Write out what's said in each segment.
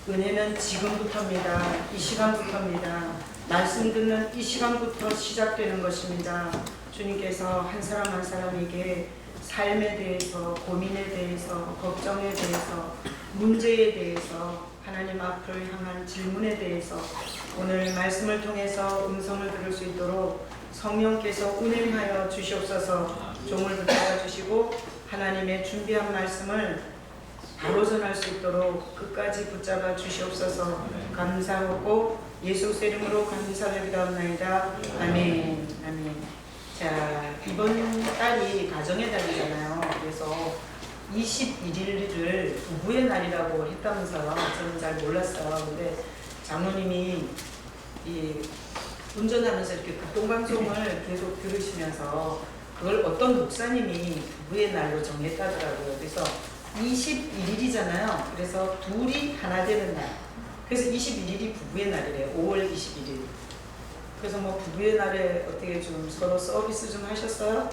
은혜는 지금부터입니다. 이 시간부터입니다. 말씀 듣는 이 시간부터 시작되는 것입니다. 주님께서 한 사람 한 사람에게 삶에 대해서, 고민에 대해서, 걱정에 대해서, 문제에 대해서, 하나님 앞을 향한 질문에 대해서 오늘 말씀을 통해서 음성을 들을 수 있도록 성령께서 운행하여 주시옵소서. 종을 붙잡아 주시고 하나님의 준비한 말씀을 바로 전할 수 있도록 끝까지 붙잡아 주시옵소서. 감사하고 예수 이름으로 감사를 기도합나이다. 아멘. 아멘. 자, 이번 달이 가정의 달이잖아요. 그래서 21일을 부부의 날이라고 했다면서요. 저는 잘 몰랐어요. 근데 장로님이 이 운전하면서 이렇게 극동방송을 계속 들으시면서 그걸 어떤 목사님이 부부의 날로 정했다더라고요. 그래서 21일이잖아요. 그래서 둘이 하나 되는 날. 그래서 21일이 부부의 날이래요. 5월 21일. 그래서 뭐 부부의 날에 어떻게 좀 서로 서비스 좀 하셨어요?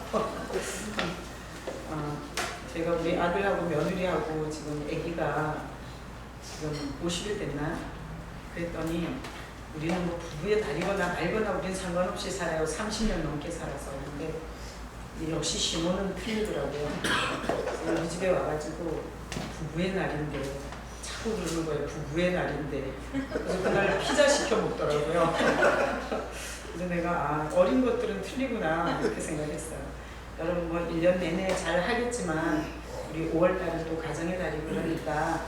제가 우리 아들하고 며느리하고 지금 아기가 지금 50일 됐나? 그랬더니 우리는 뭐 부부의 날이거나 말거나 우리는 상관없이 살아요. 30년 넘게 살아서. 근데 역시 신호는 틀리더라고요. 우리 집에 와가지고 부부의 날인데 자꾸 그러는 거예요. 부부의 날인데. 그래서 그날 피자 시켜 먹더라고요. 그래서 내가 어린 것들은 틀리구나 이렇게 생각했어요. 여러분 뭐 1년 내내 잘 하겠지만 우리 5월달은 또 가정의 달이 그러니까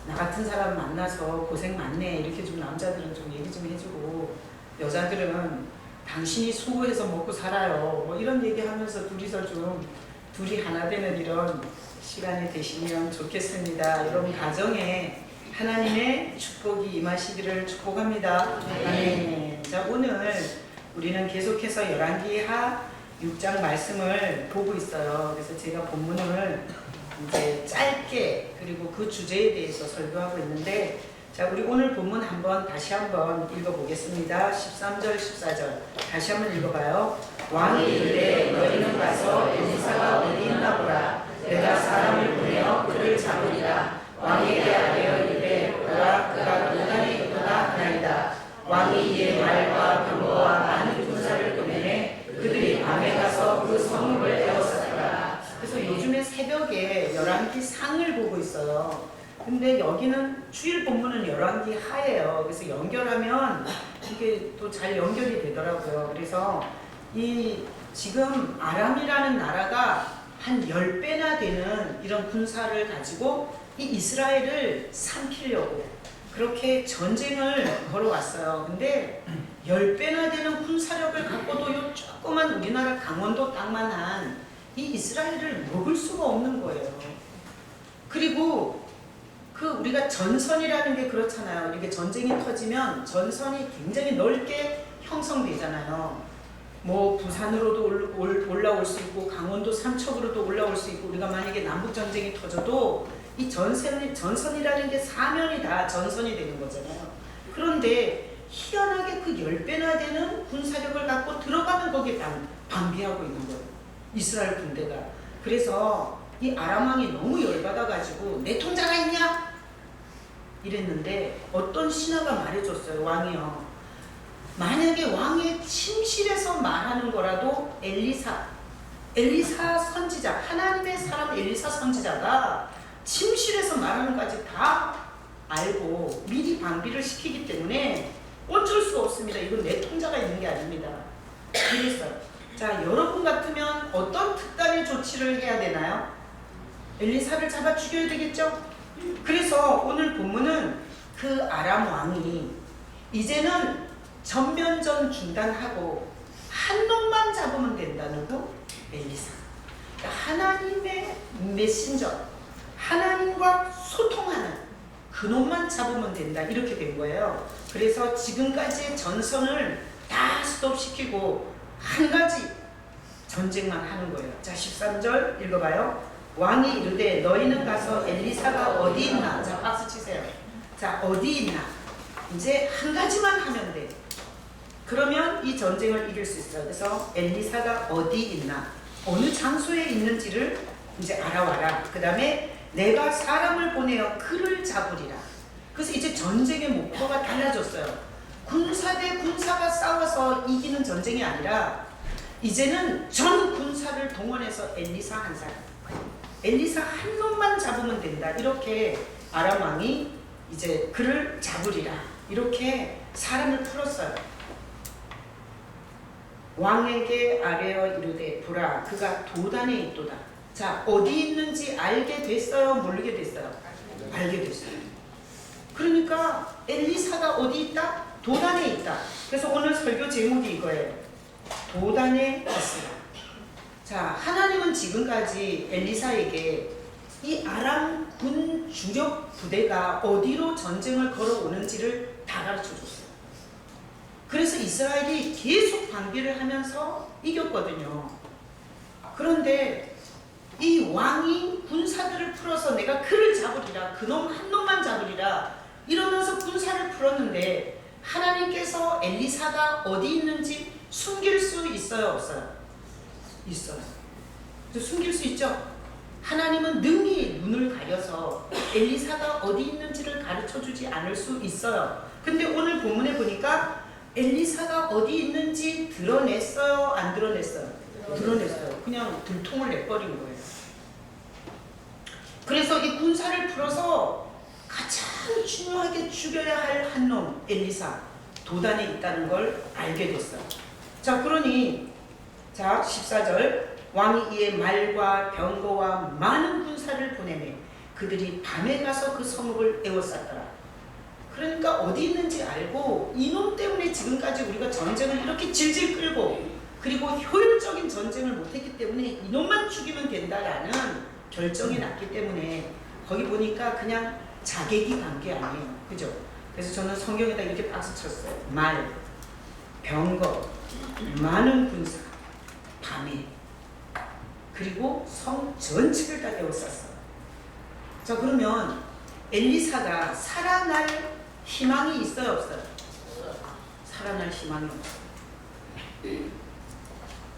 나 같은 사람 만나서 고생 많네 이렇게 좀 남자들은 좀 얘기 좀 해주고 여자들은 당신이 수고해서 먹고 살아요. 뭐 이런 얘기하면서 둘이 하나 되는 이런 시간이 되시면 좋겠습니다. 여러분 가정에 하나님의 축복이 임하시기를 축복합니다. 아멘. 자, 오늘 우리는 계속해서 열왕기하 6장 말씀을 보고 있어요. 그래서 제가 본문을 이제 짧게 그리고 그 주제에 대해서 설교하고 있는데 자, 우리 오늘 본문 다시 한번 읽어보겠습니다. 13절, 14절. 다시 한번 읽어봐요. 왕이 이르되 너희는 가서 엘리사가 어디 있나 보라. 내가 사람을 보내어 그를 잡으리라. 왕에게 하여 이르되 보라 그가 도단에 있구나 하나이다. 왕이 이에 말과 병거와 많은 군사를 보내매 그들이 밤에 가서 그 성읍을 에워쌌더라. 그래서 요즘에 새벽에 열왕기 상을 보고 있어요. 근데 여기는 주일 본문은 열왕기 하예요. 그래서 연결하면 이게 또 잘 연결이 되더라고요. 그래서 이 지금 아람이라는 나라가 한 10배나 되는 이런 군사를 가지고 이 이스라엘을 삼키려고 그렇게 전쟁을 걸어왔어요. 근데 10배나 되는 군사력을 갖고도 요 조그만 우리나라 강원도 땅만한 이 이스라엘을 먹을 수가 없는 거예요. 그리고 우리가 전선이라는 게 그렇잖아요. 이렇게 전쟁이 터지면 전선이 굉장히 넓게 형성되잖아요. 뭐 부산으로도 올라올 수 있고 강원도 삼척으로도 올라올 수 있고 우리가 만약에 남북 전쟁이 터져도 이 전선이라는 게 사면이 다 전선이 되는 거잖아요. 그런데 희한하게 그 10배나 되는 군사력을 갖고 들어가는 거기에 방비하고 있는 거예요. 이스라엘 군대가. 그래서 이 아람 왕이 너무 열받아가지고 내 통자가 있냐? 이랬는데 어떤 신하가 말해줬어요. 왕이요. 만약에 왕의 침실에서 말하는 거라도 엘리사 선지자, 하나님의 사람 엘리사 선지자가 침실에서 말하는 것까지 다 알고 미리 방비를 시키기 때문에 어쩔 수 없습니다. 이건 내 통자가 있는 게 아닙니다. 이랬어요. 자, 여러분 같으면 어떤 특단의 조치를 해야 되나요? 엘리사를 잡아 죽여야 되겠죠? 그래서 오늘 본문은 그 아람 왕이 이제는 전면전 중단하고 한 놈만 잡으면 된다는 거 엘리사. 그러니까 하나님의 메신저, 하나님과 소통하는 그 놈만 잡으면 된다 이렇게 된 거예요. 그래서 지금까지의 전선을 다 스톱시키고 한 가지 전쟁만 하는 거예요. 자, 13절 읽어봐요. 왕이 이르되 너희는 가서 엘리사가 어디 있나. 자, 박수 치세요. 자, 어디 있나. 이제 한 가지만 하면 돼. 그러면 이 전쟁을 이길 수 있어요. 그래서 엘리사가 어디 있나, 어느 장소에 있는지를 이제 알아와라. 그 다음에 내가 사람을 보내어 그를 잡으리라. 그래서 이제 전쟁의 목표가 달라졌어요. 군사 대 군사가 싸워서 이기는 전쟁이 아니라 이제는 전 군사를 동원해서 엘리사 한 사람, 엘리사 한 놈만 잡으면 된다. 이렇게 아람 왕이 이제 그를 잡으리라. 이렇게 사람을 풀었어요. 왕에게 아뢰어 이르되 보라 그가 도단에 있도다. 자, 어디 있는지 알게 됐어요? 모르게 됐어요? 알게 됐어요. 그러니까 엘리사가 어디 있다? 도단에 있다. 그래서 오늘 설교 제목이 이거예요. 도단에 있으라. 자, 하나님은 지금까지 엘리사에게 이 아람 군 주력 부대가 어디로 전쟁을 걸어오는지를 다 가르쳐 줬어요. 그래서 이스라엘이 계속 방비를 하면서 이겼거든요. 그런데 이 왕이 군사들을 풀어서 내가 그를 잡으리라, 그놈 한 놈만 잡으리라 이러면서 군사를 풀었는데 하나님께서 엘리사가 어디 있는지 숨길 수 있어요, 없어요? 있어요. 숨길 수 있죠? 하나님은 능히 눈을 가려서 엘리사가 어디 있는지를 가르쳐주지 않을 수 있어요. 근데 오늘 본문에 보니까 엘리사가 어디 있는지 드러냈어요? 안 드러냈어요? 드러냈어요. 그냥 들통을 내버린 거예요. 그래서 이 군사를 풀어서 가장 중요하게 죽여야 할 한 놈, 엘리사, 도단에 있다는 걸 알게 됐어요. 자, 그러니 자 14절 왕이 이에 말과 병거와 많은 군사를 보내매 그들이 밤에 가서 그 성읍을 에워쌌더라. 그러니까 어디 있는지 알고 이놈 때문에 지금까지 우리가 전쟁을 이렇게 질질 끌고 그리고 효율적인 전쟁을 못했기 때문에 이놈만 죽이면 된다라는 결정이 났기 때문에 거기 보니까 그냥 자객이 간 게 아니에요. 그죠? 그래서 저는 성경에다 이렇게 박수 쳤어요. 말, 병거, 많은 군사, 밤에 그리고 성 전체를 다 에워쌌어요. 자, 그러면 엘리사가 살아날 희망이 있어요, 없어요? 살아날 희망이 없어요.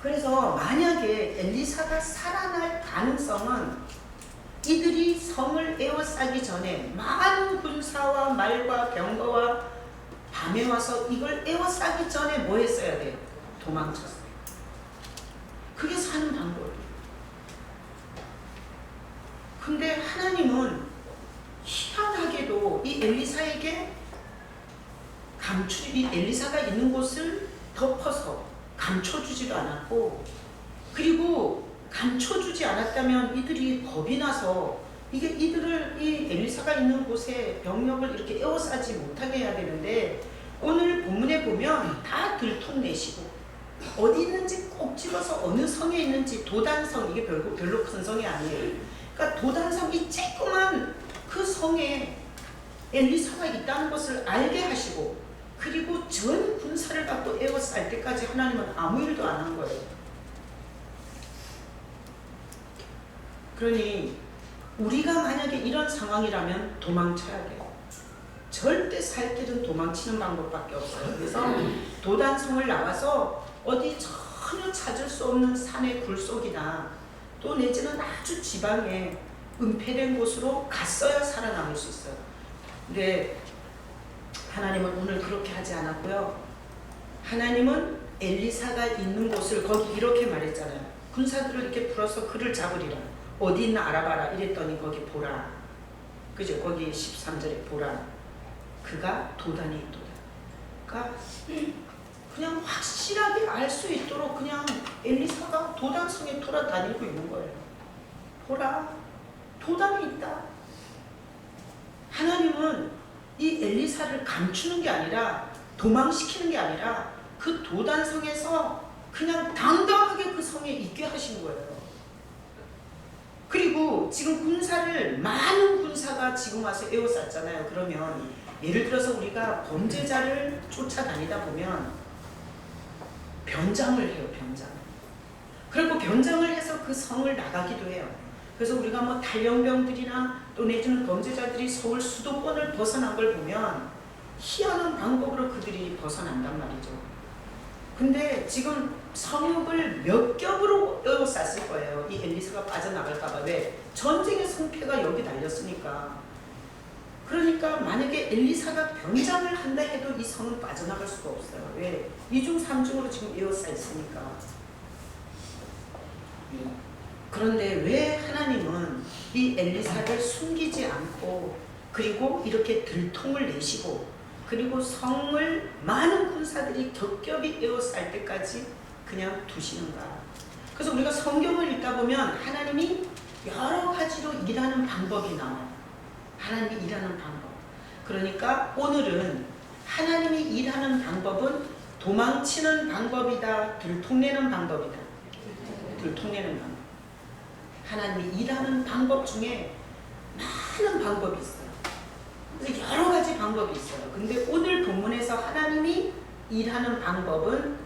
그래서 만약에 엘리사가 살아날 가능성은 이들이 성을 에워싸기 전에 많은 군사와 말과 병거와 밤에 와서 이걸 에워싸기 전에 뭐 했어야 돼요? 도망쳤어요. 그게 사는 방법이에요. 근데 하나님은 희한하게도 이 엘리사에게 이 엘리사가 있는 곳을 덮어서 감춰주지도 않았고, 그리고 감춰주지 않았다면 이들이 겁이 나서 이들을 이 엘리사가 있는 곳에 병력을 이렇게 에워싸지 못하게 해야 되는데, 오늘 본문에 보면 다 들통내시고 어디 있는지 꼭 집어서 어느 성에 있는지, 도단성, 이게 별로 큰 성이 아니에요. 그러니까 도단성이 쬐끄만 그 성에 엘리사가 있다는 것을 알게 하시고, 그리고 전 군사를 갖고 에워쌀 때까지 하나님은 아무 일도 안 한 거예요. 그러니 우리가 만약에 이런 상황이라면 도망쳐야 돼요. 절대 살 길은 도망치는 방법밖에 없어요. 그래서 도단성을 나와서 어디 전혀 찾을 수 없는 산의 굴속이나 또 내지는 아주 지방에 은폐된 곳으로 갔어야 살아남을 수 있어요. 근데 하나님은 오늘 그렇게 하지 않았고요. 하나님은 엘리사가 있는 곳을, 거기 이렇게 말했잖아요. 군사들을 이렇게 풀어서 그를 잡으리라. 어디 있나 알아봐라. 이랬더니 거기 보라. 그죠? 거기 13절에 보라. 그가 도단에 있도다. 그러니까 그냥 확실하게 알 수 있도록 그냥 엘리사가 도단성에 돌아다니고 있는 거예요. 보라. 도단에 있다. 하나님은 이 엘리사를 감추는 게 아니라, 도망시키는 게 아니라 그 도단성에서 그냥 당당하게 그 성에 있게 하신 거예요. 그리고 지금 군사를, 많은 군사가 지금 와서 에워쌌잖아요. 그러면 예를 들어서 우리가 범죄자를 쫓아다니다 보면 변장을 해요. 변장. 그리고 변장을 해서 그 성을 나가기도 해요. 그래서 우리가 뭐 탈영병들이나 또 내지는 범죄자들이 서울 수도권을 벗어난 걸 보면 희한한 방법으로 그들이 벗어난단 말이죠. 근데 지금 성읍을 몇 겹으로 에워쌌을 거예요. 이 엘리사가 빠져나갈까봐. 왜? 전쟁의 성패가 여기 달렸으니까. 그러니까 만약에 엘리사가 변장을 한다 해도 이 성은 빠져나갈 수가 없어요. 왜? 2중 3중으로 지금 에워싸 있으니까. 그런데 왜 하나님은 이 엘리사를 숨기지 않고 그리고 이렇게 들통을 내시고 그리고 성을 많은 군사들이 겹겹이 에워쌀 때까지 그냥 두시는가? 그래서 우리가 성경을 읽다 보면 하나님이 여러 가지로 일하는 방법이 나와요. 하나님이 일하는 방법. 그러니까 오늘은 하나님이 일하는 방법은 도망치는 방법이다, 들통내는 방법이다. 들통내는 방법. 하나님이 일하는 방법 중에 많은 방법이 있어요. 그래서 여러 가지 방법이 있어요. 근데 오늘 본문에서 하나님이 일하는 방법은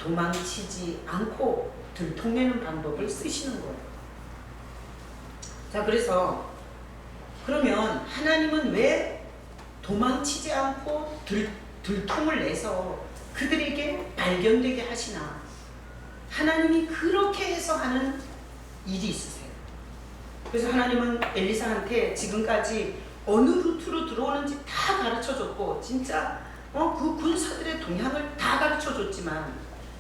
도망치지 않고 들통내는 방법을 쓰시는 거예요. 자, 그래서 그러면 하나님은 왜 도망치지 않고 들통을 내서 그들에게 발견되게 하시나? 하나님이 그렇게 해서 하는 일이 있으세요. 그래서 하나님은 엘리사한테 지금까지 어느 루트로 들어오는지 다 가르쳐줬고 진짜 그 군사들의 동향을 다 가르쳐줬지만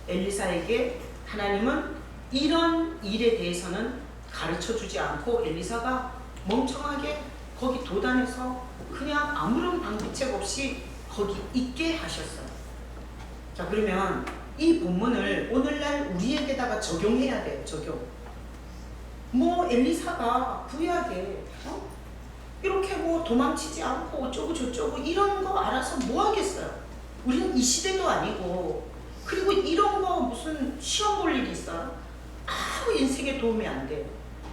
엘리사에게 하나님은 이런 일에 대해서는 가르쳐주지 않고 엘리사가 멍청하게 거기 도단에서 그냥 아무런 방비책 없이 거기 있게 하셨어요. 자, 그러면 이 본문을 오늘날 우리에게다가 적용해야 돼요. 적용. 뭐 엘리사가 구약에 이렇게 뭐 도망치지 않고 어쩌고 저쩌고 이런 거 알아서 뭐 하겠어요. 우리는 이 시대도 아니고 그리고 이런 거 무슨 시험 볼 일이 있어요? 아무 인생에 도움이 안 돼요.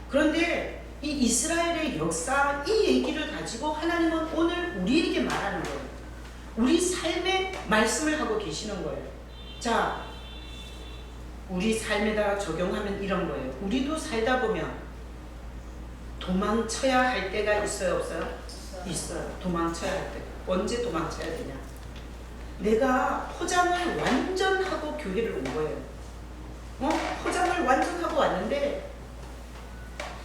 그런데 이 이스라엘의 역사 이 얘기를 가지고 하나님은 오늘 우리에게 말하는 거예요. 우리 삶에 말씀을 하고 계시는 거예요. 자, 우리 삶에다가 적용하면 이런 거예요. 우리도 살다 보면 도망쳐야 할 때가 있어요, 없어요? 있어요. 도망쳐야 할 때. 언제 도망쳐야 되냐? 내가 포장을 완전 하고 교회를 온 거예요. 포장을 완전 하고 왔는데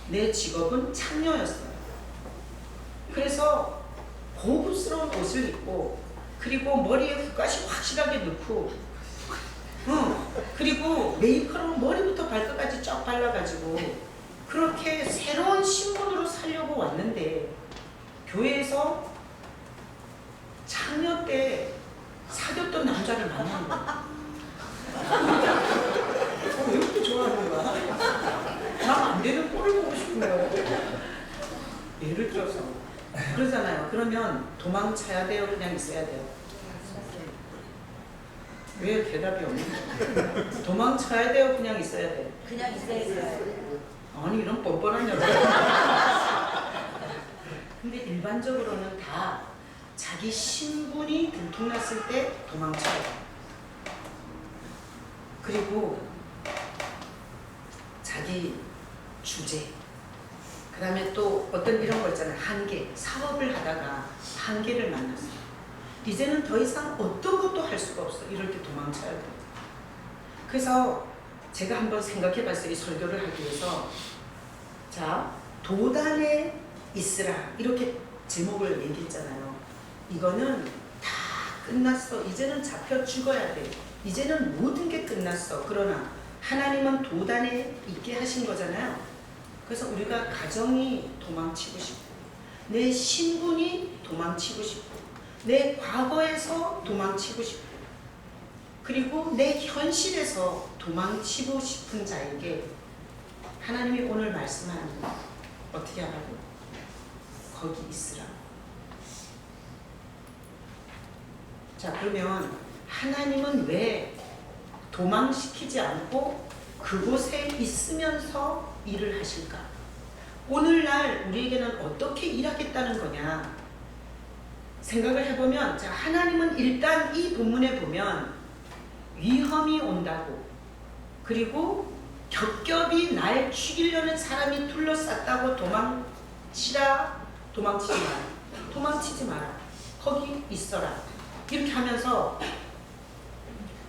내 직업은 창녀였어요. 그래서 고급스러운 옷을 입고 그리고 머리에 붓가시 확실하게 넣고 그리고 메이크업을 머리부터 발끝까지 쫙 발라가지고 그렇게 새로운 신분으로 살려고 왔는데 교회에서 창녀 때 사귀었던 남자를 만난 거야. 왜 이렇게 좋아하는 거야? 난 안 되는 꼴을 보고 싶은 거예요. 예를 들어서 그러잖아요. 그러면 도망쳐야 돼요? 그냥 있어야 돼요? 왜 대답이 없는 거야? 도망쳐야 돼요? 그냥 있어야 돼요? 그냥 있어야 돼요. 아니 이런 뻔뻔한 여자. 근데 일반적으로는 다 자기 신분이 들통났을 때 도망쳐요. 그리고 자기 주제, 그 다음에 또 어떤 이런 거 있잖아요. 한계, 사업을 하다가 한계를 만났어요. 이제는 더 이상 어떤 것도 할 수가 없어. 이럴 때 도망쳐야 돼요. 그래서 제가 한번 생각해 봤어요. 이 설교를 하기 위해서. 자, 도단에 있으라 이렇게 제목을 얘기했잖아요. 이거는 다 끝났어. 이제는 잡혀 죽어야 돼. 이제는 모든 게 끝났어. 그러나 하나님은 도단에 있게 하신 거잖아요. 그래서 우리가 가정이 도망치고 싶고 내 신분이 도망치고 싶고 내 과거에서 도망치고 싶고 그리고 내 현실에서 도망치고 싶은 자에게 하나님이 오늘 말씀하는 거 어떻게 하라고? 거기 있으라. 자, 그러면 하나님은 왜 도망시키지 않고 그곳에 있으면서 일을 하실까? 오늘날 우리에게는 어떻게 일하겠다는 거냐? 생각을 해보면, 자, 하나님은 일단 이 본문에 보면 위험이 온다고, 그리고 겹겹이 날 죽이려는 사람이 둘러쌌다고 도망치지 마라. 거기 있어라. 이렇게 하면서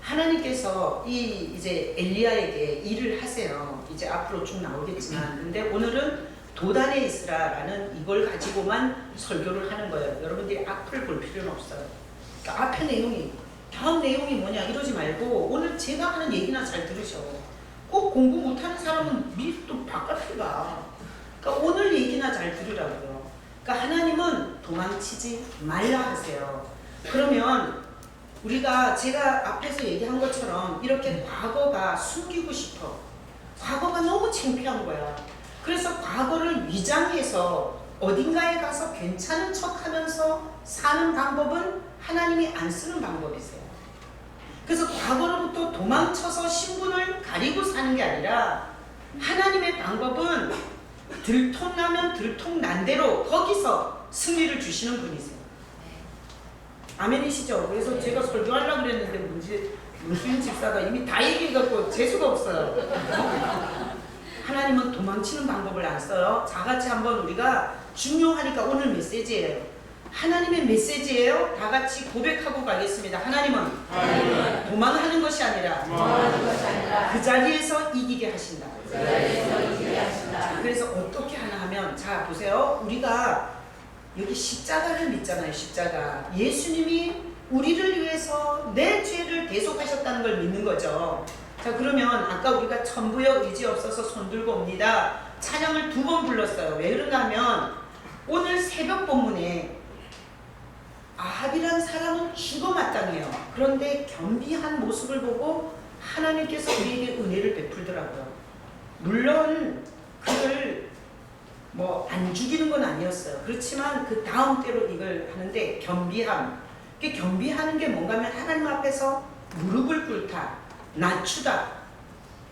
하나님께서 이제 엘리야에게 일을 하세요. 이제 앞으로 쭉 나오겠지만, 근데 오늘은 도단에 있으라라는 이걸 가지고만 설교를 하는 거예요. 여러분들이 앞을 볼 필요는 없어요. 그러니까 앞에 내용이 다음 내용이 뭐냐 이러지 말고 오늘 제가 하는 얘기나 잘 들으셔. 꼭 공부 못하는 사람은 미리 또 바깥에 가. 그러니까 오늘 얘기나 잘 들으라고요. 그러니까 하나님은 도망치지 말라 하세요. 그러면 우리가 제가 앞에서 얘기한 것처럼 이렇게 과거가 숨기고 싶어. 과거가 너무 창피한 거야. 그래서 과거를 위장해서 어딘가에 가서 괜찮은 척하면서 사는 방법은 하나님이 안 쓰는 방법이세요. 그래서 과거로부터 도망쳐서 신분을 가리고 사는 게 아니라 하나님의 방법은 들통나면 들통난 대로 거기서 승리를 주시는 분이세요. 아멘이시죠? 그래서 제가 설교하려고 그랬는데 문수인 집사가 이미 다 얘기해갖고 재수가 없어요. 하나님은 도망치는 방법을 안 써요. 다 같이 한번 우리가 중요하니까 오늘 메시지예요. 하나님의 메시지예요. 다 같이 고백하고 가겠습니다. 하나님은 도망하는 것이 아니라 그 자리에서 이기게 하신다. 그래서 어떻게 하나 하면 자 보세요. 우리가 여기 십자가를 믿잖아요. 십자가. 예수님이 우리를 위해서 내 죄를 대속하셨다는 걸 믿는 거죠. 자 그러면 아까 우리가 천부여 의지 없어서 손 들고 옵니다. 찬양을 2번 불렀어요. 왜 그런가 하면 오늘 새벽 본문에 아합이란 사람은 죽어마땅해요. 그런데 겸비한 모습을 보고 하나님께서 우리에게 은혜를 베풀더라고요. 물론 그를 안 죽이는 건 아니었어요. 그렇지만 그 다음 때로 이걸 하는데 겸비함. 겸비하는 게 뭔가 하면 하나님 앞에서 무릎을 꿇다, 낮추다,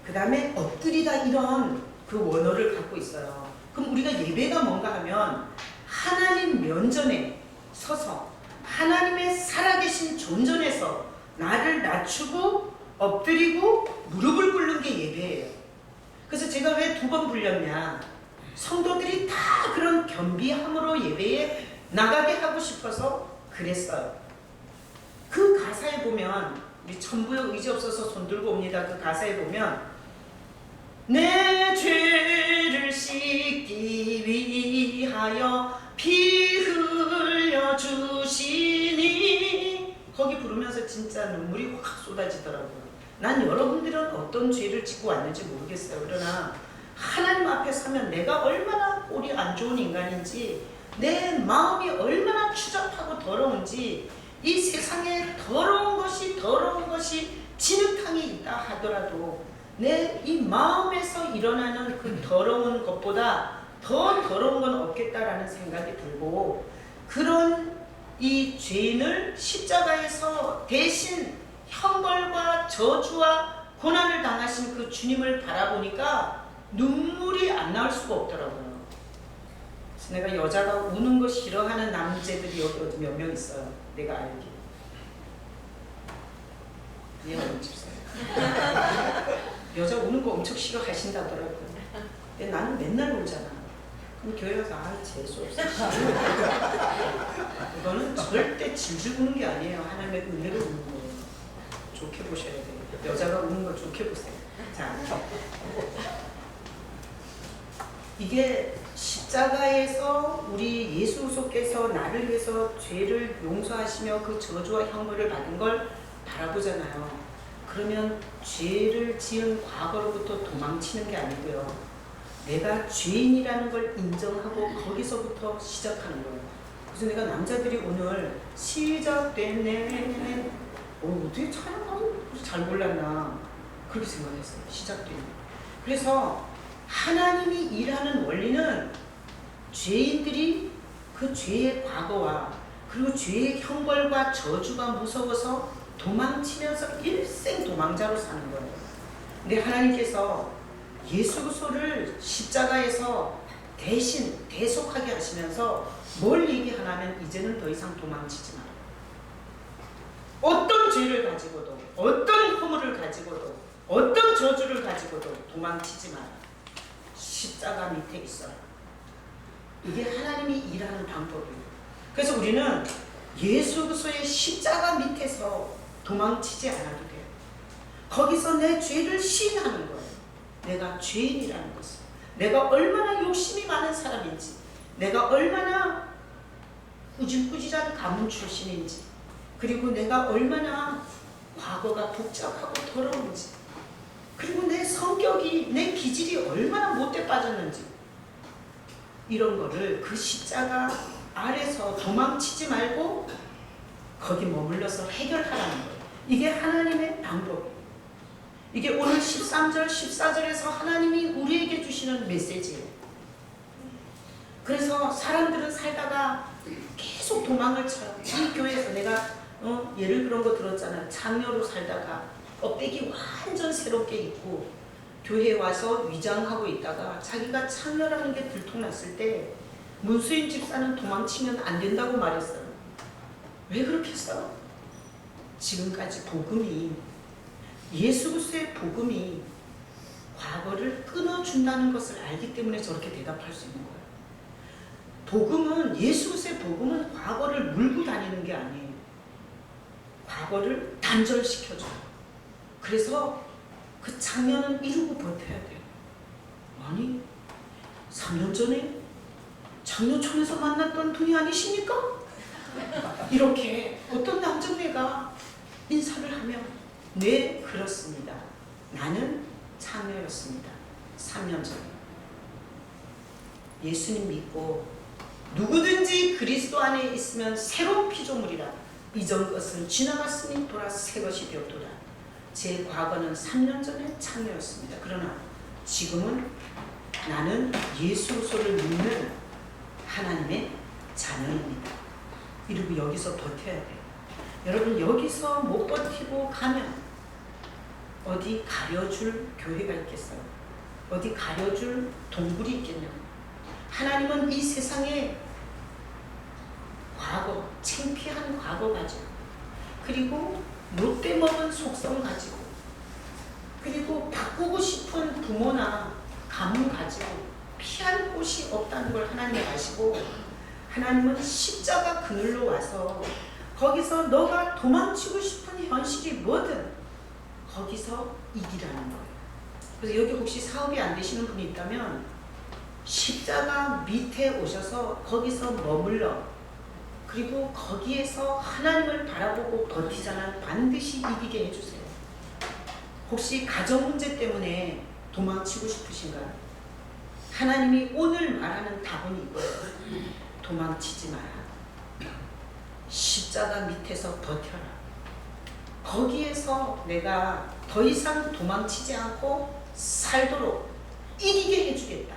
그 다음에 엎드리다 이런 그 원어를 갖고 있어요. 그럼 우리가 예배가 뭔가 하면 하나님 면전에 서서 하나님의 살아계신 존전에서 나를 낮추고 엎드리고 무릎을 꿇는 게 예배예요. 그래서 제가 왜 2번 불렸냐. 성도들이 다 그런 겸비함으로 예배에 나가게 하고 싶어서 그랬어요. 그 가사에 보면 우리 천부여 의지 없어서 손 들고 옵니다. 그 가사에 보면 내 죄를 씻기 위하여 피 흘려 주시니 거기 부르면서 진짜 눈물이 확 쏟아지더라고요. 난 여러분들은 어떤 죄를 짓고 왔는지 모르겠어요. 그러나 하나님 앞에 서면 내가 얼마나 꼴이 안 좋은 인간인지 내 마음이 얼마나 추잡하고 더러운지 이 세상에 더러운 것이 진흙탕이 있다 하더라도 내 이 마음에서 일어나는 그 더러운 것보다 더 더러운 건 없겠다라는 생각이 들고 그런 이 죄인을 십자가에서 대신 형벌과 저주와 고난을 당하신 그 주님을 바라보니까 눈물이 안 나올 수가 없더라고요. 그래서 내가 여자가 우는 거 싫어하는 남자들이 여기 몇 명 있어요. 내가 알기. 미안한 집사요. 여자 우는 거 엄청 싫어하신다더라고요. 근데 나는 맨날 울잖아. 그럼 교회 가서 재수없어. 이거는 절대 질질 우는 게 아니에요. 하나님의 은혜로 우는 거예요. 좋게 보셔야 돼요. 여자가 우는 걸 좋게 보세요. 자, 이게 십자가에서 우리 예수 그리스도께서 나를 위해서 죄를 용서하시며 그 저주와 형벌을 받은 걸 바라보잖아요. 그러면 죄를 지은 과거로부터 도망치는 게 아니고요. 내가 죄인이라는 걸 인정하고 거기서부터 시작하는 거예요. 그래서 내가 남자들이 오늘 시작됐네. 어떻게 찬양하고 잘 몰랐나 그렇게 생각했어요. 시작됐네. 그래서 하나님이 일하는 원리는 죄인들이 그 죄의 과거와 그리고 죄의 형벌과 저주가 무서워서 도망치면서 일생 도망자로 사는 거예요. 근데 하나님께서 예수 그리스도를 십자가에서 대신 대속하게 하시면서 뭘 얘기하냐면 이제는 더 이상 도망치지 마라. 어떤 죄를 가지고도 어떤 허물을 가지고도 어떤 저주를 가지고도 도망치지 마라. 십자가 밑에 있어라. 이게 하나님이 일하는 방법이에요. 그래서 우리는 예수 그리스도의 십자가 밑에서 도망치지 않아도 돼요. 거기서 내 죄를 시인하는 거예요. 내가 죄인이라는 것을. 내가 얼마나 욕심이 많은 사람인지, 내가 얼마나 꾸질꾸질한 가문 출신인지, 그리고 내가 얼마나 과거가 복잡하고 더러운지, 그리고 내 성격이, 내 기질이 얼마나 못돼 빠졌는지, 이런 거를 그 십자가 아래서 도망치지 말고 거기 머물러서 해결하라는 거예요. 이게 하나님의 방법이에요. 이게 오늘 13절, 14절에서 하나님이 우리에게 주시는 메시지예요. 그래서 사람들은 살다가 계속 도망을 쳐요. 이 교회에서 내가 예를 그런 거 들었잖아요. 장녀로 살다가 껍데기 완전 새롭게 입고 교회에 와서 위장하고 있다가 자기가 창녀라는 게 들통났을 때 문수인 집사는 도망치면 안 된다고 말했어요. 왜 그렇게 했어요? 지금까지 복음이, 예수 그리스도의 복음이 과거를 끊어준다는 것을 알기 때문에 저렇게 대답할 수 있는 거예요. 복음은, 예수 그리스도의 복음은 과거를 물고 다니는 게 아니에요. 과거를 단절시켜줘요. 그래서 그 장면은 이루고 버텨야 돼요. 아니, 3년 전에 장로촌에서 만났던 분이 아니십니까? 이렇게 어떤 남정네가 인사를 하면, 네, 그렇습니다. 나는 장녀였습니다. 3년 전에. 예수님 믿고 누구든지 그리스도 안에 있으면 새로운 피조물이라. 이전 것은 지나갔으니 돌아 새 것이 되었도다. 제 과거는 3년 전에 장녀였습니다. 그러나 지금은 나는 예수 그리스도를 믿는 하나님의 자녀입니다. 이러고 여기서 버텨야 돼요. 여러분, 여기서 못 버티고 가면 어디 가려줄 교회가 있겠어요? 어디 가려줄 동굴이 있겠냐고. 하나님은 이 세상에 과거, 창피한 과거 가지고, 그리고 못돼 먹은 속성 가지고, 그리고 바꾸고 싶은 부모나 가문 가지고 피할 곳이 없다는 걸 하나님이 아시고, 하나님은 십자가 그늘로 와서 거기서 너가 도망치고 싶은 현실이 뭐든 거기서 이기라는 거예요. 그래서 여기 혹시 사업이 안 되시는 분이 있다면 십자가 밑에 오셔서 거기서 머물러, 그리고 거기에서 하나님을 바라보고 버티잖아. 반드시 이기게 해주세요. 혹시 가정 문제 때문에 도망치고 싶으신가요? 하나님이 오늘 말하는 답은 이거예요. 도망치지 마라. 십자가 밑에서 버텨라. 거기에서 내가 더 이상 도망치지 않고 살도록 이기게 해주겠다.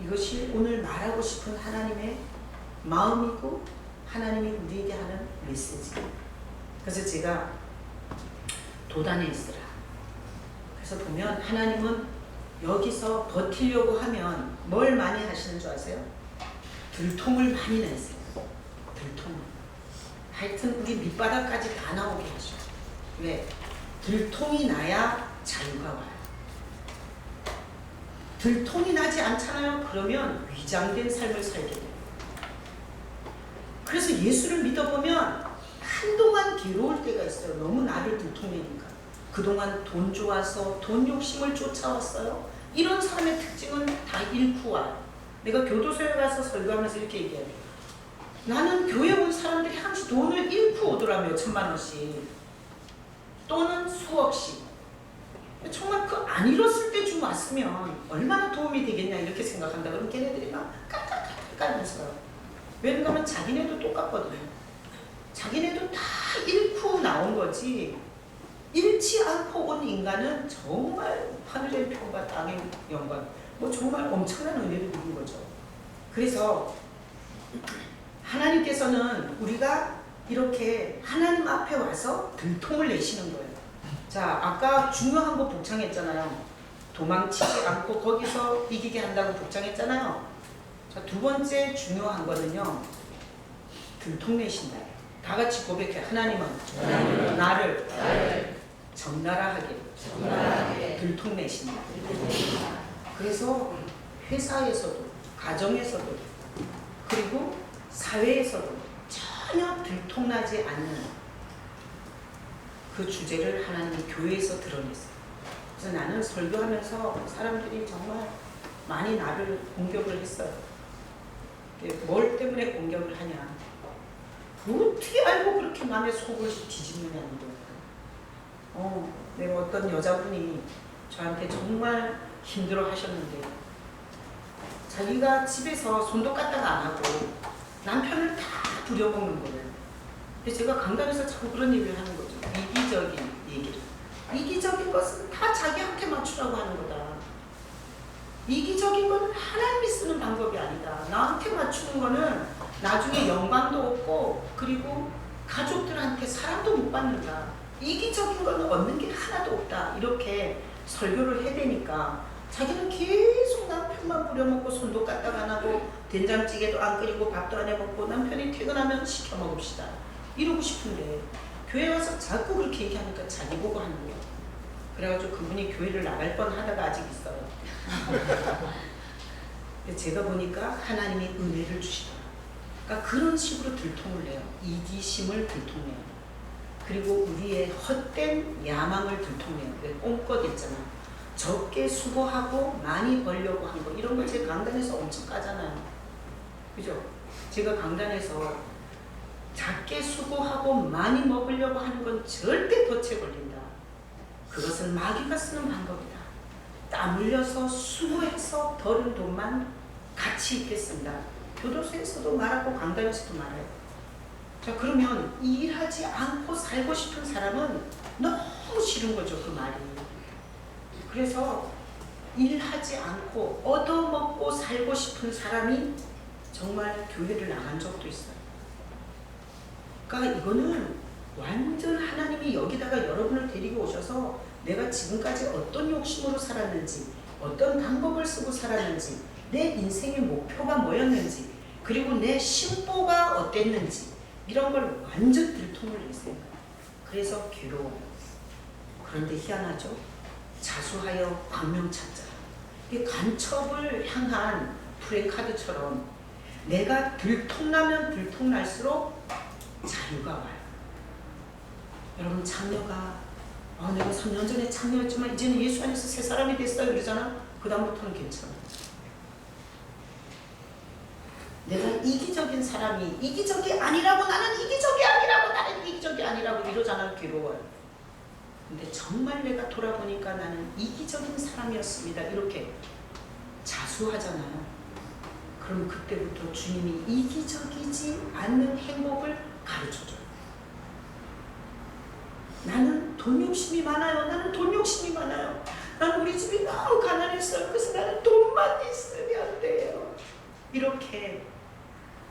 이것이 오늘 말하고 싶은 하나님의 마음이고 하나님이 우리에게 하는 메시지예요. 그래서 제가 도단에 있으라. 그래서 보면 하나님은 여기서 버티려고 하면 뭘 많이 하시는 줄 아세요? 들통을 많이 내세요. 들통을. 하여튼 우리 밑바닥까지 다 나오게 하셔. 왜? 들통이 나야 자유가 와요. 들통이 나지 않잖아요. 그러면 위장된 삶을 살게 돼요. 그래서 예수를 믿어보면 한동안 괴로울 때가 있어요. 너무 나를 들통내니까. 그동안 돈 좋아서 돈 욕심을 쫓아왔어요. 이런 사람의 특징은 다 잃고 와요. 내가 교도소에 가서 설교하면서 이렇게 얘기해요. 나는 교회 온 사람들이 항상 돈을 잃고 오더라며. 1,000만 원씩 또는 수억씩. 정말 그 안 잃었을 때 좀 왔으면 얼마나 도움이 되겠냐 이렇게 생각한다. 그럼 걔네들이 막 깔깔깔깔면서요. 왜냐하면 자기네도 똑같거든요. 자기네도 다 잃고 나온 거지, 잃지 않고 온 인간은 정말 하늘의 평과 땅의 영광, 뭐 정말 엄청난 은혜를 입은 거죠. 그래서 하나님께서는 우리가 이렇게 하나님 앞에 와서 들통을 내시는 거예요. 자, 아까 중요한 거 복창했잖아요. 도망치지 않고 거기서 이기게 한다고 복창했잖아요. 자, 두 번째 중요한 거는요, 들통내신다. 다 같이 고백해. 하나님은 나를 적나라하게 들통내신다. 그래서 회사에서도, 가정에서도, 그리고 사회에서도 전혀 들통나지 않는 그 주제를 하나님이 교회에서 드러냈어요. 그래서 나는 설교하면서 사람들이 정말 많이 나를 공격을 했어요. 뭘 때문에 공격을 하냐. 어떻게 알고 그렇게 남의 속을 뒤집느냐는 거예요. 내가 어떤 여자분이 저한테 정말 힘들어 하셨는데 자기가 집에서 손도 까딱 안 하고 남편을 다 부려먹는 거예요. 근데 제가 강단에서 자꾸 그런 얘기를 하는 거죠. 이기적인 얘기를. 이기적인 것은 다 자기한테 맞추라고 하는 거다. 이기적인 건 하나님이 쓰는 방법이 아니다. 나한테 맞추는 거는 나중에 영광도 없고 그리고 가족들한테 사랑도 못 받는다. 이기적인 거는 얻는 게 하나도 없다. 이렇게 설교를 해대니까 자기는 계속 남편만 부려먹고 손도 까딱 안 하고 된장찌개도 안 끓이고 밥도 안 해먹고 남편이 퇴근하면 시켜 먹읍시다. 이러고 싶은데 교회 와서 자꾸 그렇게 얘기하니까 자기 보고 하는 거예요. 그래가지고 그분이 교회를 나갈 뻔 하다가 아직 있어요. 제가 보니까 하나님이 은혜를 주시더라. 그러니까 그런 식으로 들통을 내요. 이기심을 들통내요. 그리고 우리의 헛된 야망을 들통내요. 꼼껏 있잖아. 적게 수고하고 많이 벌려고 한 거. 이런 거 제 강단에서 엄청 까잖아요. 그죠? 제가 강단에서 작게 수고하고 많이 먹으려고 하는 건 절대 덫에 걸린다. 그것은 마귀가 쓰는 방법이다. 땀 흘려서 수고해서 벌은 돈만 가치 있게 쓴다. 교도소에서도 말하고 강단에서도 말해요. 자, 그러면 일하지 않고 살고 싶은 사람은 너무 싫은 거죠, 그 말이. 그래서 일하지 않고 얻어먹고 살고 싶은 사람이 정말 교회를 나간 적도 있어요. 그러니까 이거는 완전 하나님이 여기다가 여러분을 데리고 오셔서 내가 지금까지 어떤 욕심으로 살았는지, 어떤 방법을 쓰고 살았는지, 내 인생의 목표가 뭐였는지, 그리고 내 심보가 어땠는지 이런 걸 완전 들통을 내세요. 그래서 괴로워요. 그런데 희한하죠? 자수하여 광명 찾자. 이 간첩을 향한 프랜카드처럼 내가 들통나면 들통날수록 자유가 와요. 여러분 창녀가 내가 3년 전에 창녀였지만 이제는 예수 안에서 새 사람이 됐어요 그러잖아. 그 다음부터는 괜찮아. 내가 이기적인 사람이 이기적이 아니라고 나는 이기적이 아니라고 나는 이기적이 아니라고 이러잖아. 괴로워요. 근데 정말 내가 돌아보니까 나는 이기적인 사람이었습니다. 이렇게 자수하잖아요. 그럼 그때부터 주님이 이기적이지 않는 행복을 가르쳐줘요. 나는 돈 욕심이 많아요. 나는 돈 욕심이 많아요. 나는 우리 집이 너무 가난했어요. 그래서 나는 돈만 있으면 돼요. 이렇게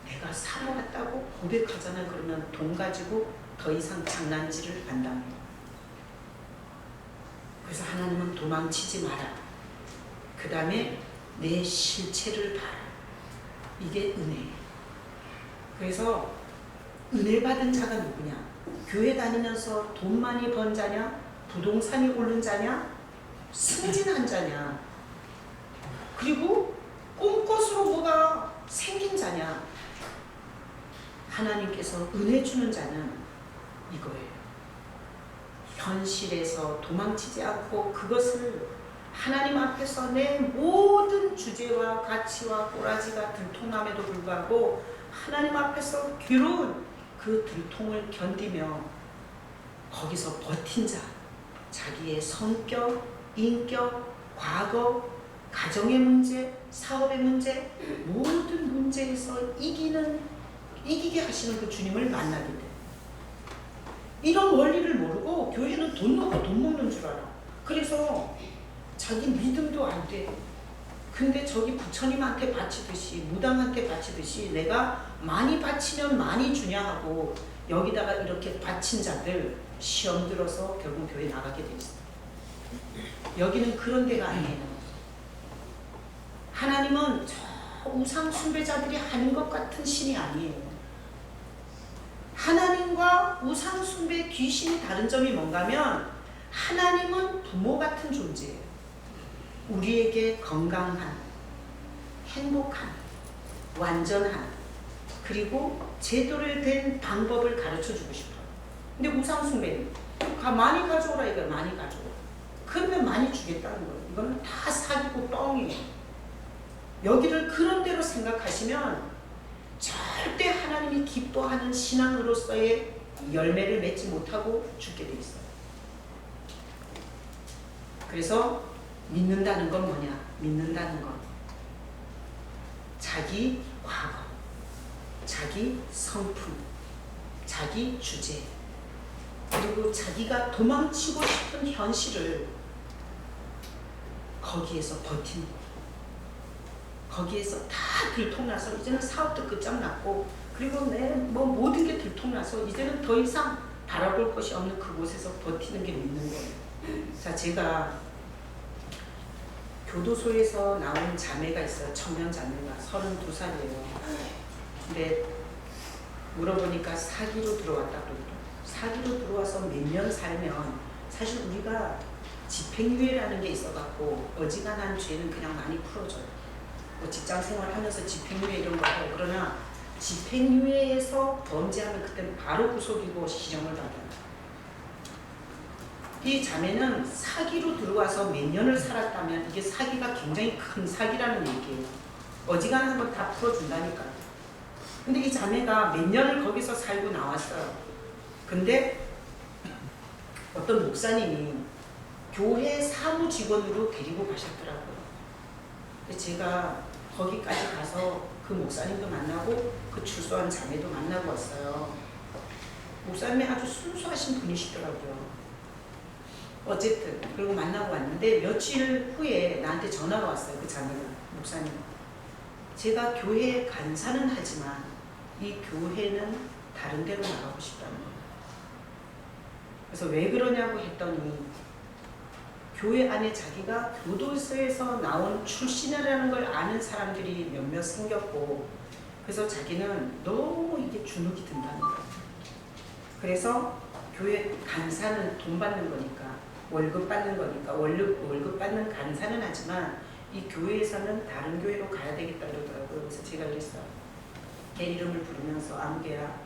내가 살아왔다고 고백하잖아요. 그러면 돈 가지고 더 이상 장난질을 안 당해요. 그래서 하나님은 도망치지 마라. 그 다음에 내 실체를 봐라. 이게 은혜예요. 그래서 은혜 받은 자가 누구냐? 교회 다니면서 돈 많이 번 자냐? 부동산이 오른 자냐? 승진한 자냐? 그리고 꿈꽃으로 뭐가 생긴 자냐? 하나님께서 은혜 주는 자는 이거예요. 현실에서 도망치지 않고 그것을 하나님 앞에서 내 모든 주제와 가치와 꼬라지가 들통남에도 불구하고 하나님 앞에서 괴로운 그 들통을 견디며 거기서 버틴 자, 자기의 성격, 인격, 과거, 가정의 문제, 사업의 문제, 모든 문제에서 이기게 하시는 그 주님을 만나게 돼. 이런 원리를 모르고 교회는 돈 넣고 돈 먹는 줄 알아. 그래서 자기 믿음도 안 돼. 근데 저기 부처님한테 바치듯이 무당한테 바치듯이 내가 많이 바치면 많이 주냐 하고 여기다가 이렇게 바친 자들 시험 들어서 결국 교회 나가게 돼 있어. 여기는 그런 데가 아니에요. 하나님은 저 우상 숭배자들이 하는 것 같은 신이 아니에요. 하나님과 우상 숭배 귀신이 다른 점이 뭔가면 하나님은 부모 같은 존재예요. 우리에게 건강한, 행복한, 완전한, 그리고 제대로 된 방법을 가르쳐 주고 싶어요. 근데 우상 숭배는 많이 가져오라 이거야. 많이 가져오라. 그러면 많이 주겠다는 거예요. 이거는 다 사기고 뻥이에요. 여기를 그런 대로 생각하시면 절대 하나님이 기뻐하는 신앙으로서의 열매를 맺지 못하고 죽게 돼 있어요. 그래서 믿는다는 건 뭐냐? 믿는다는 건 자기 과거, 자기 성품, 자기 주제, 그리고 자기가 도망치고 싶은 현실을 거기에서 버티는 거예요. 거기에서 다 들통나서 이제는 사업도 끝장났고, 그리고 내 뭐 모든 게 들통나서 이제는 더 이상 바라볼 것이 없는 그곳에서 버티는 게 믿는 거예요. 자, 제가 교도소에서 나온 자매가 있어요. 청년 자매가 32살이에요. 근데 물어보니까 사기로 들어왔다고 그러더라고요. 사기로 들어와서 몇 년 살면 사실 우리가 집행유예라는 게 있어갖고 어지간한 죄는 그냥 많이 풀어줘요. 뭐 직장생활 하면서 집행유예 이런 거 하고, 그러나 집행유예에서 범죄하면 그때는 바로 구속이고 실형을 받아요. 이 자매는 사기로 들어와서 몇 년을 살았다면 이게 사기가 굉장히 큰 사기라는 얘기예요. 어지간한 건 다 풀어준다니까요. 근데 이 자매가 몇 년을 거기서 살고 나왔어요. 근데 어떤 목사님이 교회 사무직원으로 데리고 가셨더라고요. 근데 제가 거기까지 가서 그 목사님도 만나고 그 출소한 자매도 만나고 왔어요. 목사님이 아주 순수하신 분이시더라고요. 어쨌든 그리고 만나고 왔는데 며칠 후에 나한테 전화가 왔어요. 그 자매가, 목사님, 제가 교회에 간사는 하지만 이 교회는 다른 데로 나가고 싶다는 거예요. 그래서 왜 그러냐고 했더니 교회 안에 자기가 교도소에서 나온 출신이라는 걸 아는 사람들이 몇몇 생겼고, 그래서 자기는 너무 이게 주눅이 든다는 거예요. 그래서 교회 간사는 돈 받는 거니까, 월급 받는 거니까 월급 받는 간사는 하지만 이 교회에서는 다른 교회로 가야 되겠다 그러더라고요. 그래서 제가 그랬어요. 걔 이름을 부르면서 아무개야,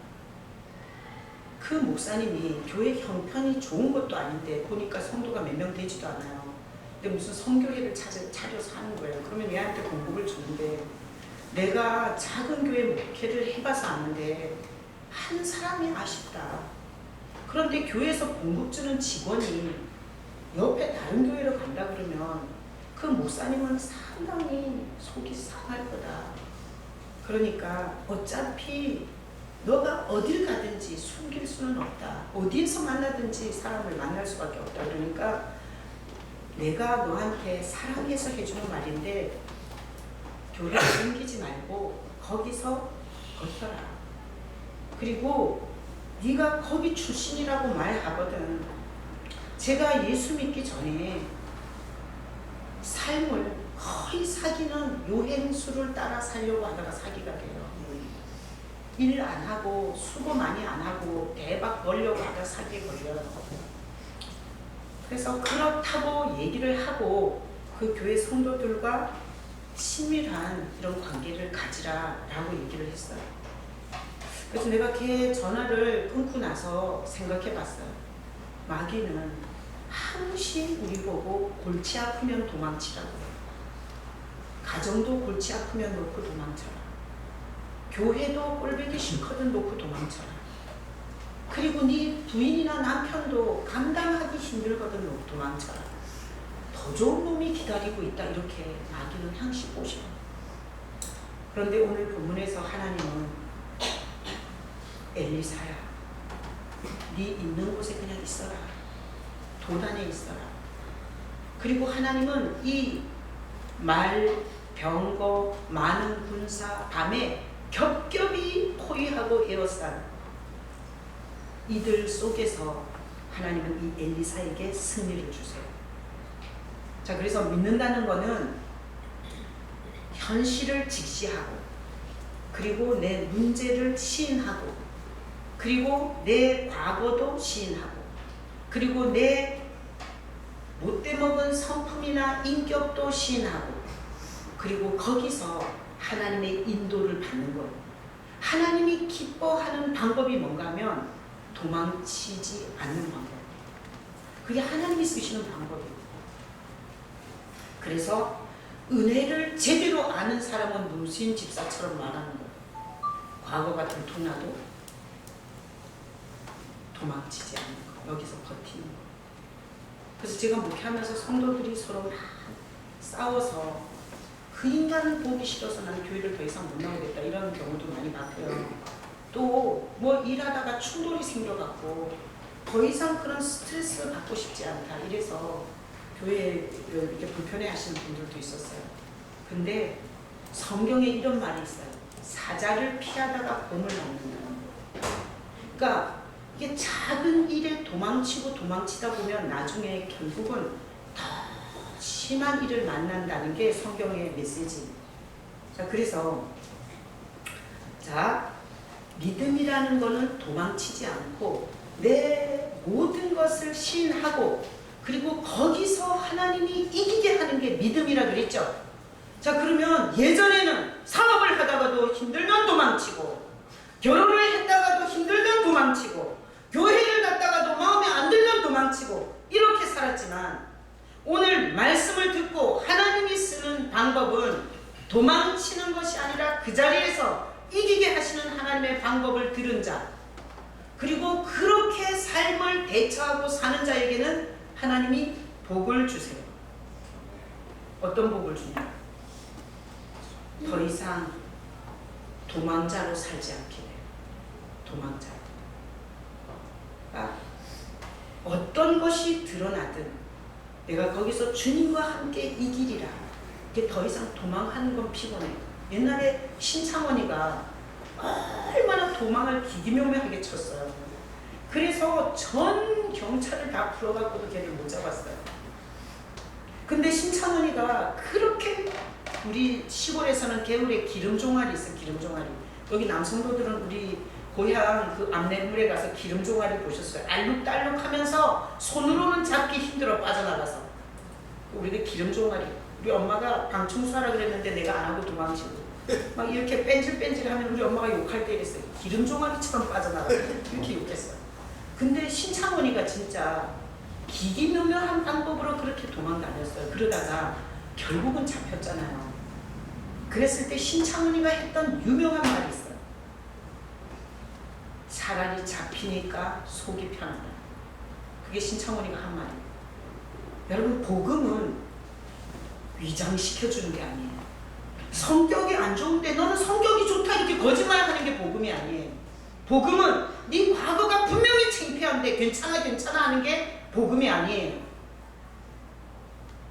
그 목사님이 교회 형편이 좋은 것도 아닌데 보니까 성도가 몇 명 되지도 않아요. 근데 무슨 성교회를 차려서 하는 거예요. 그러면 얘한테 공급을 주는데, 내가 작은 교회 목회를 해봐서 아는데 한 사람이 아쉽다. 그런데 교회에서 공급 주는 직원이 옆에 다른 교회로 간다 그러면 그 목사님은 상당히 속이 상할 거다. 그러니까 어차피 너가 어딜 가든지 숨길 수는 없다. 어디에서 만나든지 사람을 만날 수밖에 없다. 그러니까 내가 너한테 사랑해서 해주는 말인데 교회를 숨기지 말고 거기서 버텨라. 그리고 네가 거기 출신이라고 말하거든. 제가 예수 믿기 전에 삶을 거의 사기는 요행수를 따라 살려고 하다가 사기가 돼요. 일 안 하고 수고 많이 안 하고 대박 벌려고 하다 사기에 걸려요. 그래서 그렇다고 얘기를 하고 그 교회 성도들과 친밀한 이런 관계를 가지라라고 얘기를 했어요. 그래서 내가 걔 전화를 끊고 나서 생각해 봤어요. 마귀는 항시 우리 보고 골치 아프면 도망치라고 해요. 가정도 골치 아프면 놓고 도망쳐라. 교회도 꼴보기 싫거든 놓고 도망쳐라. 그리고 네 부인이나 남편도 감당하기 힘들거든 놓고 도망쳐라. 더 좋은 놈이 기다리고 있다. 이렇게 마귀는 항시 보셔. 그런데 오늘 본문에서 하나님은 엘리사야, 네 있는 곳에 그냥 있어라. 도단에 있어라. 그리고 하나님은 이 말, 병거, 많은 군사, 밤에 겹겹이 포위하고 에워싼 이들 속에서 하나님은 이 엘리사에게 승리를 주세요. 자, 그래서 믿는다는 거는 현실을 직시하고, 그리고 내 문제를 시인하고, 그리고 내 과거도 시인하고, 그리고 내 못돼 먹은 성품이나 인격도 시인하고, 그리고 거기서 하나님의 인도를 받는 거예요. 하나님이 기뻐하는 방법이 뭔가 하면 도망치지 않는 방법. 그게 하나님이 쓰시는 방법이에요. 그래서 은혜를 제대로 아는 사람은 무신 집사처럼 말하는 거예요. 과거가 들통나도 도망치지 않는 거, 여기서 버티는 거. 그래서 제가 목회하면서 성도들이 서로 막 싸워서 그 인간은 보기 싫어서 나는 교회를 더 이상 못 나오겠다 이런 경우도 많이 봤고요. 또 뭐 일하다가 충돌이 생겨갖고 더 이상 그런 스트레스를 받고 싶지 않다 이래서 교회에 이렇게 불편해하시는 분들도 있었어요. 근데 성경에 이런 말이 있어요. 사자를 피하다가 곰을 먹는다는 거예요. 그러니까 이게 작은 일에 도망치다 보면 나중에 결국은 더 심한 일을 만난다는 게 성경의 메시지입니다. 자, 그래서 믿음이라는 거는 도망치지 않고 내 모든 것을 시인하고 그리고 거기서 하나님이 이기게 하는 게 믿음이라 그랬죠. 자, 그러면 예전에는 사업을 하다가도 힘들면 도망치고 결혼을 했다가도 힘들면 도망치고 교회를 갔다가도 마음에 안 들면 도망치고 이렇게 살았지만 오늘 말씀을 듣고 하나님이 쓰는 방법은 도망치는 것이 아니라 그 자리에서 이기게 하시는 하나님의 방법을 들은 자, 그리고 그렇게 삶을 대처하고 사는 자에게는 하나님이 복을 주세요. 어떤 복을 주냐? 더 이상 도망자로 살지 않게 돼요. 도망자. 그러니까 어떤 것이 드러나든 내가 거기서 주님과 함께 이기리라. 이게 더 이상 도망하는 건 피곤해요. 옛날에 신창원이가 얼마나 도망을 기기묘묘하게 쳤어요. 그래서 전 경찰을 다 풀어갖고도 걔를 못 잡았어요. 근데 신창원이가 그렇게 우리 시골에서는 개울에 기름종아리 있어. 기름종아리. 여기 남성도들은 우리 고향 그 암내물에 가서 기름종아리 보셨어요. 알룩달룩 하면서 손으로는 잡기 힘들어 빠져나가서. 우리가 기름종아리. 우리 엄마가 방충수하라 그랬는데 내가 안 하고 도망치고 막 이렇게 뺀질뺀질하면 우리 엄마가 욕할 때 이랬어요. 기름종아리처럼 빠져나가 이렇게 욕했어요. 근데 신창원이가 진짜 기기묘묘한 방법으로 그렇게 도망다녔어요. 그러다가 결국은 잡혔잖아요. 그랬을 때 신창원이가 했던 유명한 말이 있어요. 차라리 잡히니까 속이 편하다. 그게 신창원이가 한 말이에요. 여러분, 복음은 위장시켜주는 게 아니에요. 성격이 안 좋은데 너는 성격이 좋다 이렇게 거짓말하는 게 복음이 아니에요. 복음은 네 과거가 분명히 창피한데 괜찮아 하는 게 복음이 아니에요.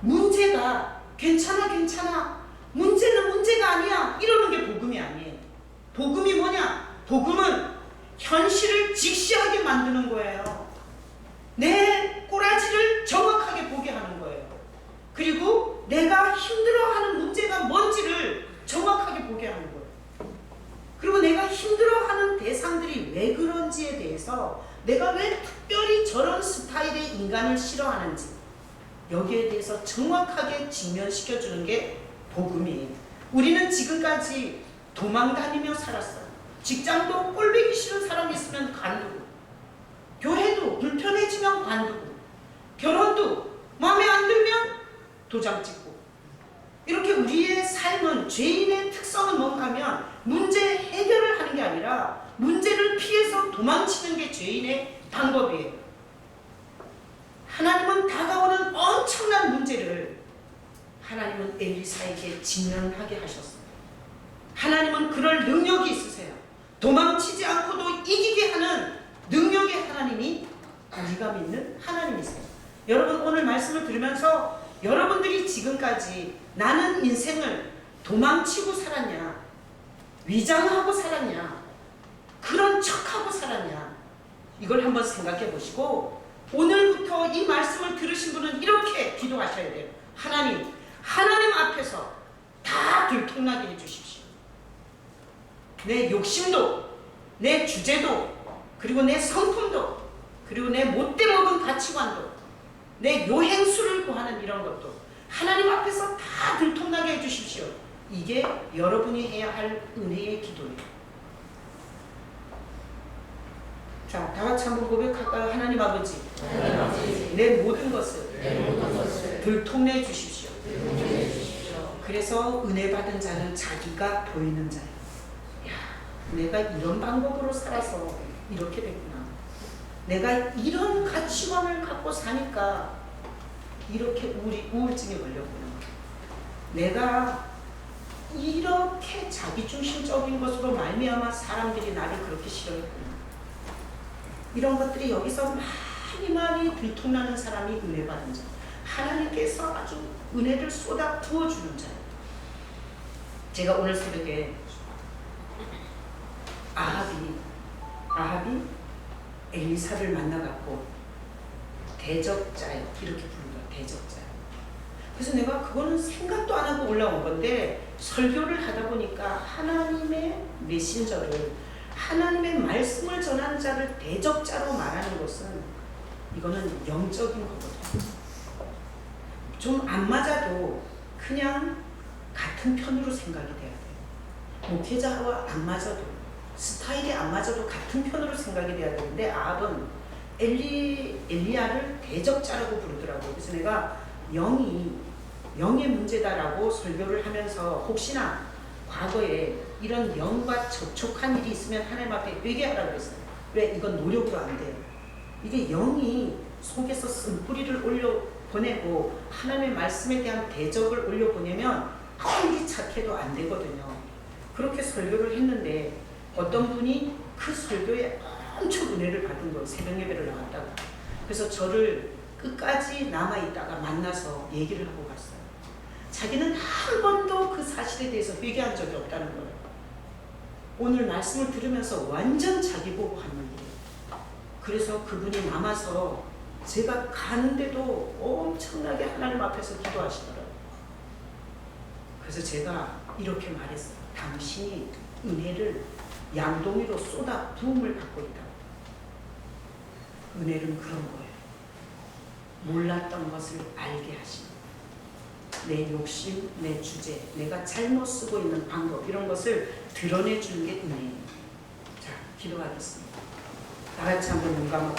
문제가 괜찮아 문제는 문제가 아니야 이러는 게 복음이 아니에요. 복음이 뭐냐? 복음은 현실을 직시하게 만드는 거예요. 내 꼬라지를 정확하게 보게 하는 거예요. 그리고 내가 힘들어하는 문제가 뭔지를 정확하게 보게 하는 거예요. 그리고 내가 힘들어하는 대상들이 왜 그런지에 대해서 내가 왜 특별히 저런 스타일의 인간을 싫어하는지 여기에 대해서 정확하게 직면시켜주는 게 복음이에요. 우리는 지금까지 도망다니며 살았어요. 직장도 꼴보기 싫은 사람이 있으면 관두고, 교회도 불편해지면 관두고, 결혼도 마음에 안 들면 도장 찍고, 이렇게 우리의 삶은 죄인의 특성은 뭔가 하면 문제 해결을 하는 게 아니라 문제를 피해서 도망치는 게 죄인의 방법이에요. 하나님은 다가오는 엄청난 문제를 하나님은 엘리사에게 직면하게 하셨어요. 하나님은 그럴 능력이 있으세요. 도망치지 않고도 이기게 하는 능력의 하나님이 우리가 믿는 하나님이세요. 여러분, 오늘 말씀을 들으면서 여러분들이 지금까지 나는 인생을 도망치고 살았냐, 위장하고 살았냐, 그런 척하고 살았냐, 이걸 한번 생각해 보시고 오늘부터 이 말씀을 들으신 분은 이렇게 기도하셔야 돼요. 하나님 앞에서 다 들통나게 해주십시오. 내 욕심도, 내 주제도, 그리고 내 성품도, 그리고 내 못돼 먹은 가치관도, 내 요행수를 구하는 이런 것도 하나님 앞에서 다 들통나게 해주십시오. 이게 여러분이 해야 할 은혜의 기도예요. 자, 다 같이 한번 고백할까요? 하나님 아버지, 내 모든 것을 들통내 주십시오. 그래서 은혜 받은 자는 자기가 보이는 자예요. 야, 내가 이런 방법으로 살아서 이렇게 됐구나. 내가 이런 가치관을 갖고 사니까 이렇게 우울증에 걸렸구나. 내가 이렇게 자기중심적인 것으로 말미암아 사람들이 나를 그렇게 싫어했구나. 이런 것들이 여기서 많이 들통나는 사람이 은혜 받은 자. 하나님께서 아주 은혜를 쏟아 부어주는 자. 제가 오늘 새벽에 아합이 엘리사를 만나갖고 대적자요 이렇게 부르더라. 대적자요. 그래서 내가 그거는 생각도 안 하고 올라온 건데 설교를 하다 보니까 하나님의 메신저를 하나님의 말씀을 전하는 자를 대적자로 말하는 것은 이거는 영적인 거거든요. 좀 안 맞아도 그냥 같은 편으로 생각이 돼야 돼요. 목회자와 안 맞아도 스타일이 안 맞아도 같은 편으로 생각이 돼야 되는데 아합은 엘리야를 대적자라고 부르더라고요. 그래서 내가 영의 문제다라고 설교를 하면서 혹시나 과거에 이런 영과 접촉한 일이 있으면 하나님 앞에 회개하라고 했어요. 왜? 이건 노력으로 안 돼요. 이게 영이 속에서 쓴뿌리를 올려보내고 하나님의 말씀에 대한 대적을 올려보내면 아무리 착해도 안 되거든요. 그렇게 설교를 했는데 어떤 분이 그 설교에 엄청 은혜를 받은 거예요. 새벽 예배를 나갔다가. 그래서 저를 끝까지 남아있다가 만나서 얘기를 하고 갔어요. 자기는 한 번도 그 사실에 대해서 회개한 적이 없다는 거예요. 오늘 말씀을 들으면서 완전 자기 보고 한 얘기예요. 그래서 그분이 남아서 제가 가는데도 엄청나게 하나님 앞에서 기도하시더라고요. 그래서 제가 이렇게 말했어요. 당신이 은혜를 양동이로 쏟아 부음을 받고 있다. 은혜는 그런 거예요. 몰랐던 것을 알게 하시는, 내 욕심, 내 주제, 내가 잘못 쓰고 있는 방법, 이런 것을 드러내 주는 게 은혜예요. 자, 기도하겠습니다. 다 같이 한번 눈 감아.